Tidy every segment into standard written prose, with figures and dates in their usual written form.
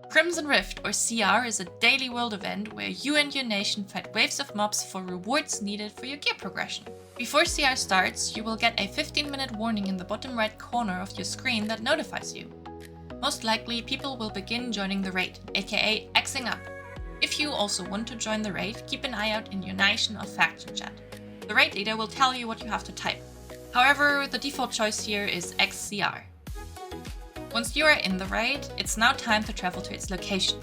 Crimson Rift, or CR, is a daily world event where you and your nation fight waves of mobs for rewards needed for your gear progression. Before CR starts, you will get a 15-minute warning in the bottom right corner of your screen that notifies you. Most likely, people will begin joining the raid, aka Xing up. If you also want to join the raid, keep an eye out in your nation or faction chat. The raid leader will tell you what you have to type. However, the default choice here is XCR. Once you are in the raid, it's now time to travel to its location.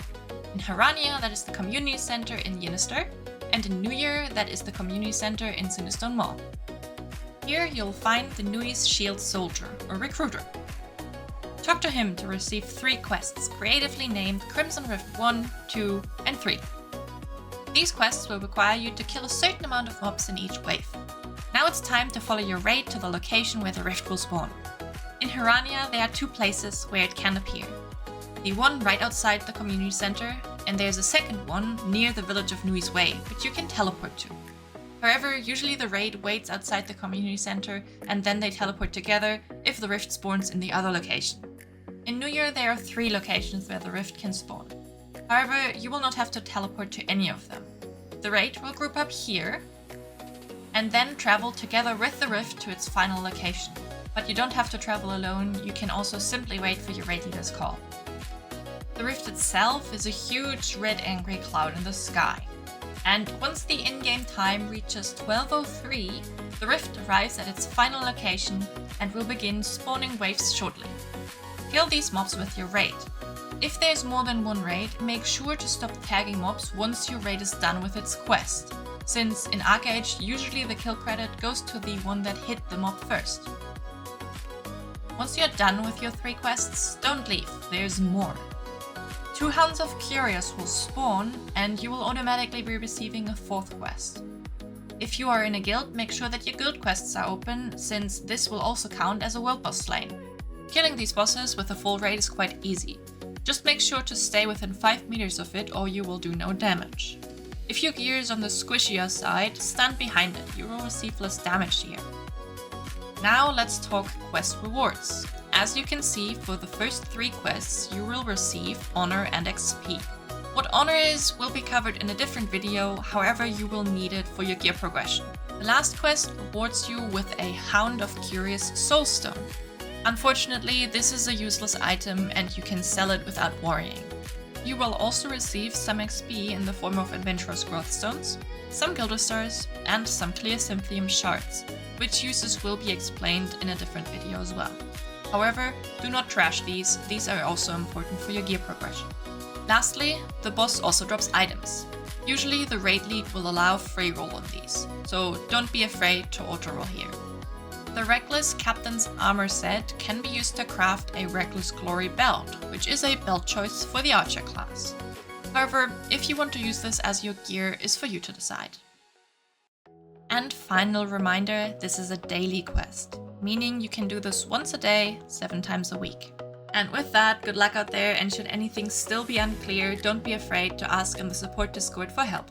In Harania, that is the community center in Yinister, and in New Year, that is the community center in Sunistone Mall. Here you'll find the Nui's Shield Soldier, or Recruiter. Talk to him to receive 3 quests, creatively named Crimson Rift 1, 2, and 3. These quests will require you to kill a certain amount of mobs in each wave. Now it's time to follow your raid to the location where the rift will spawn. In Harania, there are 2 places where it can appear. The one right outside the community center, and there's a second one near the village of Nui's Way, which you can teleport to. However, usually the raid waits outside the community center, and then they teleport together if the rift spawns in the other location. In New Year, there are 3 locations where the rift can spawn. However, you will not have to teleport to any of them. The raid will group up here, and then travel together with the rift to its final location. But you don't have to travel alone, you can also simply wait for your raid leader's call. The rift itself is a huge red angry cloud in the sky. And once the in-game time reaches 12:03, the rift arrives at its final location and will begin spawning waves shortly. Kill these mobs with your raid. If there's more than one raid, make sure to stop tagging mobs once your raid is done with its quest, since in ArcheAge usually the kill credit goes to the one that hit the mob first. Once you're done with your 3 quests, don't leave, there's more. 2 Hounds of Curious will spawn, and you will automatically be receiving a 4th quest. If you are in a guild, make sure that your guild quests are open, since this will also count as a world boss slain. Killing these bosses with a full raid is quite easy. Just make sure to stay within 5 meters of it or you will do no damage. If your gear is on the squishier side, stand behind it, you will receive less damage here. Now let's talk quest rewards. As you can see, for the first 3 quests you will receive honor and XP. What honor is will be covered in a different video, however you will need it for your gear progression. The last quest rewards you with a Hound of Curious Soulstone. Unfortunately, this is a useless item and you can sell it without worrying. You will also receive some XP in the form of Adventurous Growth Stones, some Gilder Stars, and some Clear Symphonium Shards, which uses will be explained in a different video as well. However, do not trash these are also important for your gear progression. Lastly, the boss also drops items. Usually the raid lead will allow free roll on these, so don't be afraid to auto roll here. The Reckless Captain's Armor set can be used to craft a Reckless Glory belt, which is a belt choice for the Archer class. However, if you want to use this as your gear is for you to decide. And final reminder, this is a daily quest, meaning you can do this once a day, 7 times a week. And with that, good luck out there, and should anything still be unclear, don't be afraid to ask in the support Discord for help.